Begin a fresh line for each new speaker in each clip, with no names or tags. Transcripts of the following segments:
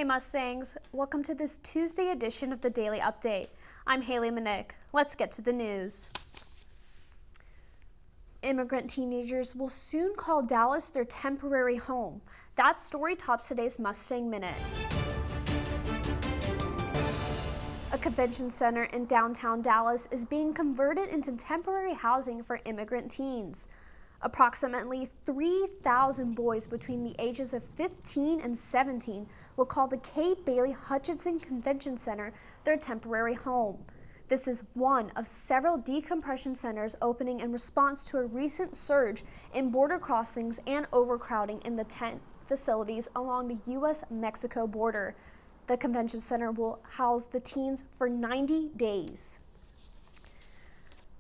Hey Mustangs, welcome to this Tuesday edition of the Daily Update. I'm Haley Mnick. Let's get to the news. Immigrant teenagers will soon call Dallas their temporary home. That story tops today's Mustang Minute. A convention center in downtown Dallas is being converted into temporary housing for immigrant teens. Approximately 3,000 boys between the ages of 15 and 17 will call the Kay Bailey Hutchinson Convention Center their temporary home. This is one of several decompression centers opening in response to a recent surge in border crossings and overcrowding in the tent facilities along the U.S.-Mexico border. The convention center will house the teens for 90 days.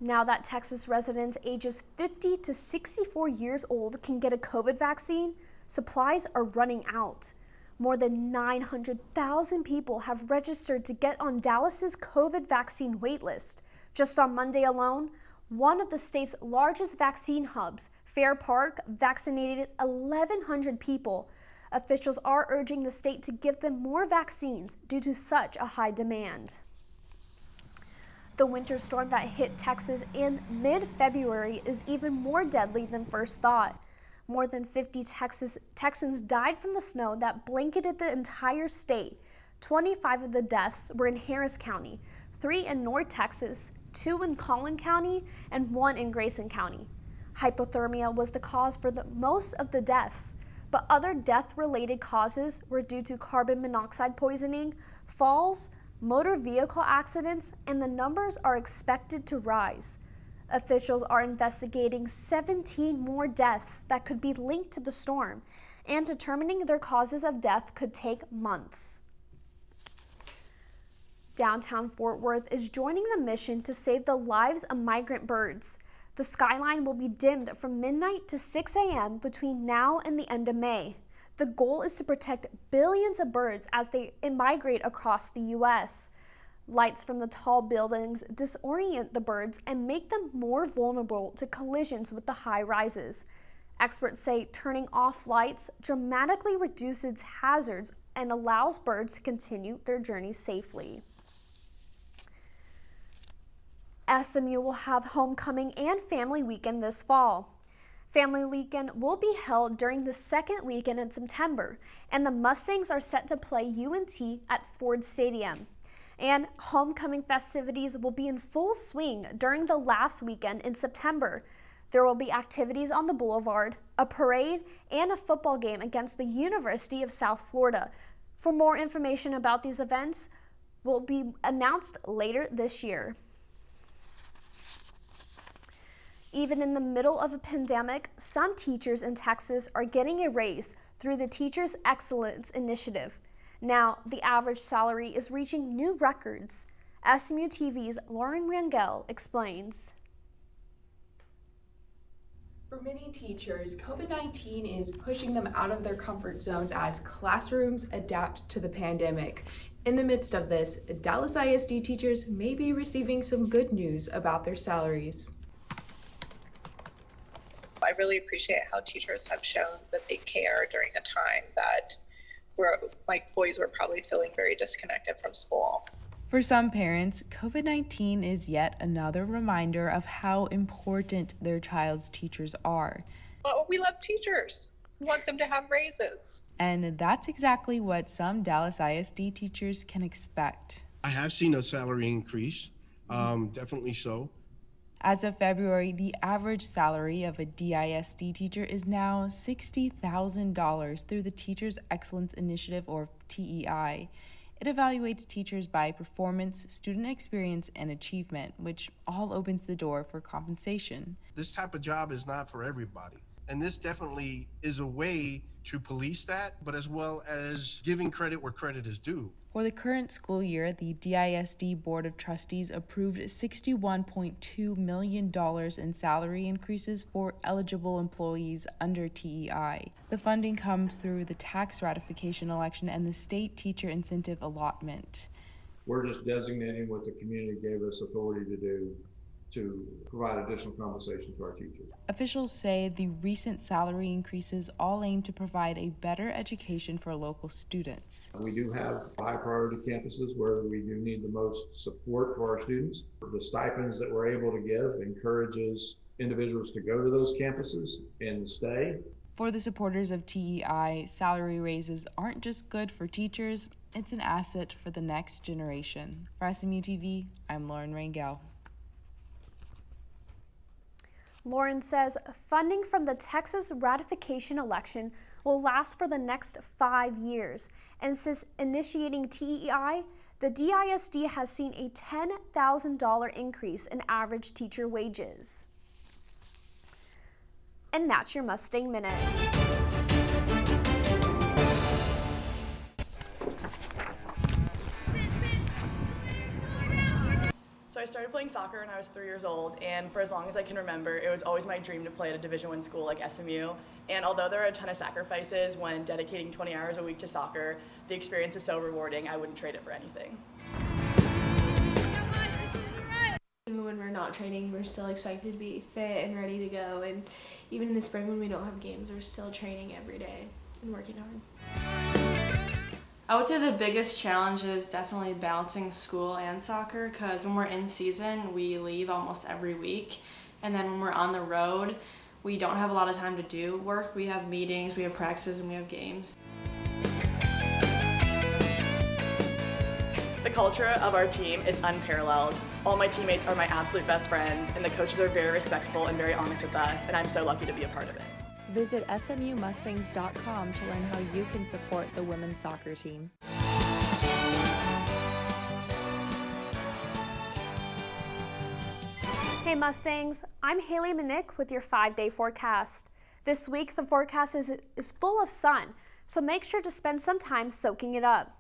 Now that Texas residents ages 50 to 64 years old can get a COVID vaccine, supplies are running out. More than 900,000 people have registered to get on Dallas's COVID vaccine waitlist. Just on Monday alone, one of the state's largest vaccine hubs, Fair Park, vaccinated 1,100 people. Officials are urging the state to give them more vaccines due to such a high demand. The winter storm that hit Texas in mid-February is even more deadly than first thought. More than 50 Texans died from the snow that blanketed the entire state. 25 of the deaths were in Harris County, 3 in North Texas, 2 in Collin County, and 1 in Grayson County. Hypothermia was the cause for most of the deaths, but other death-related causes were due to carbon monoxide poisoning, falls, motor vehicle accidents, and the numbers are expected to rise. Officials are investigating 17 more deaths that could be linked to the storm, and determining their causes of death could take months. Downtown Fort Worth is joining the mission to save the lives of migrant birds. The skyline will be dimmed from midnight to 6 a.m. between now and the end of May. The goal is to protect billions of birds as they migrate across the U.S. Lights from the tall buildings disorient the birds and make them more vulnerable to collisions with the high rises. Experts say turning off lights dramatically reduces hazards and allows birds to continue their journey safely. SMU will have homecoming and family weekend this fall. Family Weekend will be held during the second weekend in September, and the Mustangs are set to play UNT at Ford Stadium. And homecoming festivities will be in full swing during the last weekend in September. There will be activities on the boulevard, a parade, and a football game against the University of South Florida. For more information about these events, will be announced later this year. Even in the middle of a pandemic, some teachers in Texas are getting a raise through the Teachers Excellence Initiative. Now, the average salary is reaching new records. SMU-TV's Lauren Rangel explains.
For many teachers, COVID-19 is pushing them out of their comfort zones as classrooms adapt to the pandemic. In the midst of this, Dallas ISD teachers may be receiving some good news about their salaries.
I really appreciate how teachers have shown that they care during a time that boys were probably feeling very disconnected from school.
For some parents, COVID-19 is yet another reminder of how important their child's teachers are.
Well, we love teachers. We want them to have raises.
And that's exactly what some Dallas ISD teachers can expect.
I have seen a salary increase, definitely so.
As of February, the average salary of a DISD teacher is now $60,000 through the Teachers Excellence Initiative, or TEI. It evaluates teachers by performance, student experience, and achievement, which all opens the door for compensation.
This type of job is not for everybody. And this definitely is a way to police that, but as well as giving credit where credit is due.
For the current school year, the DISD Board of Trustees approved $61.2 million in salary increases for eligible employees under TEI. The funding comes through the tax ratification election and the state teacher incentive allotment.
We're just designating what the community gave us authority to do. to provide additional compensation to our teachers.
Officials say the recent salary increases all aim to provide a better education for local students.
We do have high priority campuses where we do need the most support for our students. The stipends that we're able to give encourages individuals to go to those campuses and stay.
For the supporters of TEI, salary raises aren't just good for teachers, it's an asset for the next generation. For SMU-TV, I'm Lauren Rangel.
Lauren says funding from the Texas ratification election will last for the next 5 years. And since initiating TEI, the DISD has seen a $10,000 increase in average teacher wages. And that's your Mustang Minute.
So I started playing soccer when I was 3 years old, and for as long as I can remember, it was always my dream to play at a Division I school like SMU. And although there are a ton of sacrifices when dedicating 20 hours a week to soccer, the experience is so rewarding, I wouldn't trade it for anything.
When we're not training, we're still expected to be fit and ready to go. And even in the spring when we don't have games, we're still training every day and working hard.
I would say the biggest challenge is definitely balancing school and soccer, because when we're in season, we leave almost every week. And then when we're on the road, we don't have a lot of time to do work. We have meetings, we have practices, and we have games.
The culture of our team is unparalleled. All my teammates are my absolute best friends, and the coaches are very respectful and very honest with us, and I'm so lucky to be a part of it.
Visit SMUmustangs.com to learn how you can support the women's soccer team.
Hey Mustangs, I'm Haley Mnick with your 5-day forecast. This week the forecast is full of sun, so make sure to spend some time soaking it up.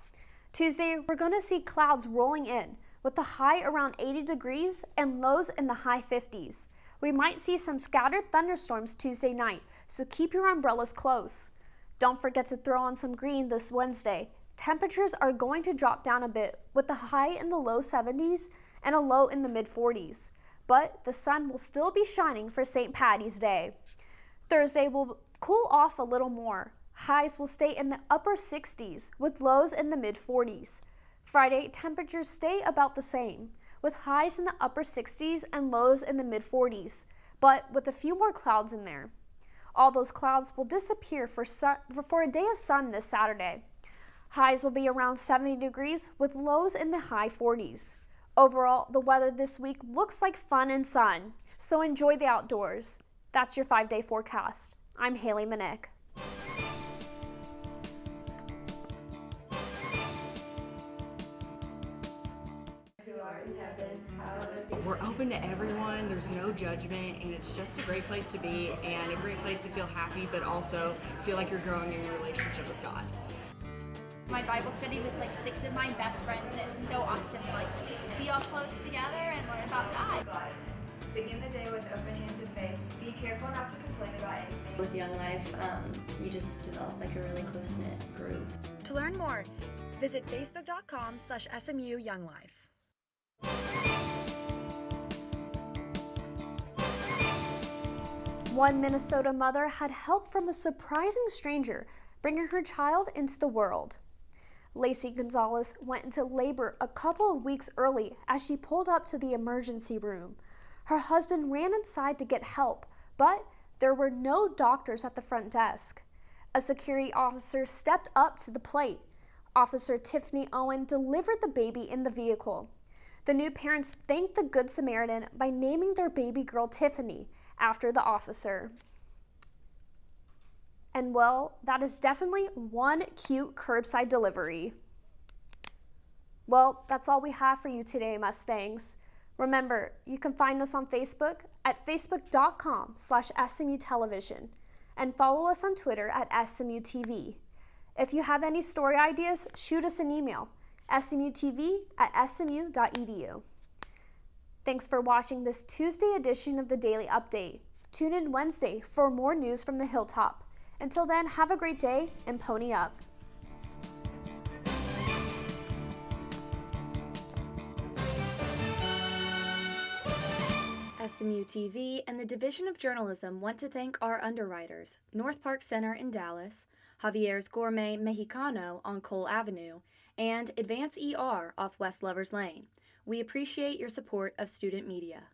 Tuesday, we're going to see clouds rolling in with a high around 80 degrees and lows in the high 50s. We might see some scattered thunderstorms Tuesday night, so keep your umbrellas close. Don't forget to throw on some green this Wednesday. Temperatures are going to drop down a bit with a high in the low 70s and a low in the mid 40s. But the sun will still be shining for St. Paddy's Day. Thursday will cool off a little more. Highs will stay in the upper 60s with lows in the mid 40s. Friday, temperatures stay about the same, with highs in the upper 60s and lows in the mid 40s, but with a few more clouds in there. All those clouds will disappear for a day of sun this Saturday. Highs will be around 70 degrees with lows in the high 40s. Overall, the weather this week looks like fun and sun, so enjoy the outdoors. That's your 5-day forecast. I'm Haley Mnick.
We're open to everyone, there's no judgment, and it's just a great place to be and a great place to feel happy, but also feel like you're growing in your relationship with God.
My Bible study with like 6 of my best friends, and it's so awesome to like be all close together and learn about God.
Begin the day with open hands of faith. Be careful not to complain about anything.
With Young Life, you just develop like a really close-knit group.
To learn more, visit facebook.com/SMU-YoungLife.
One Minnesota mother had help from a surprising stranger bringing her child into the world. Lacey Gonzalez went into labor a couple of weeks early as she pulled up to the emergency room. Her husband ran inside to get help, but there were no doctors at the front desk. A security officer stepped up to the plate. Officer Tiffany Owen delivered the baby in the vehicle. The new parents thanked the Good Samaritan by naming their baby girl Tiffany after the officer. And well, that is definitely one cute curbside delivery. Well, that's all we have for you today, Mustangs. Remember, you can find us on Facebook at facebook.com/SMU-television and follow us on Twitter at SMU-TV. If you have any story ideas, shoot us an email, smutv@smu.edu. Thanks for watching this Tuesday edition of the Daily Update. Tune in Wednesday for more news from the Hilltop. Until then, have a great day and pony up.
SMU-TV and the Division of Journalism want to thank our underwriters, North Park Center in Dallas, Javier's Gourmet Mexicano on Cole Avenue, and Advance ER off West Lovers Lane. We appreciate your support of student media.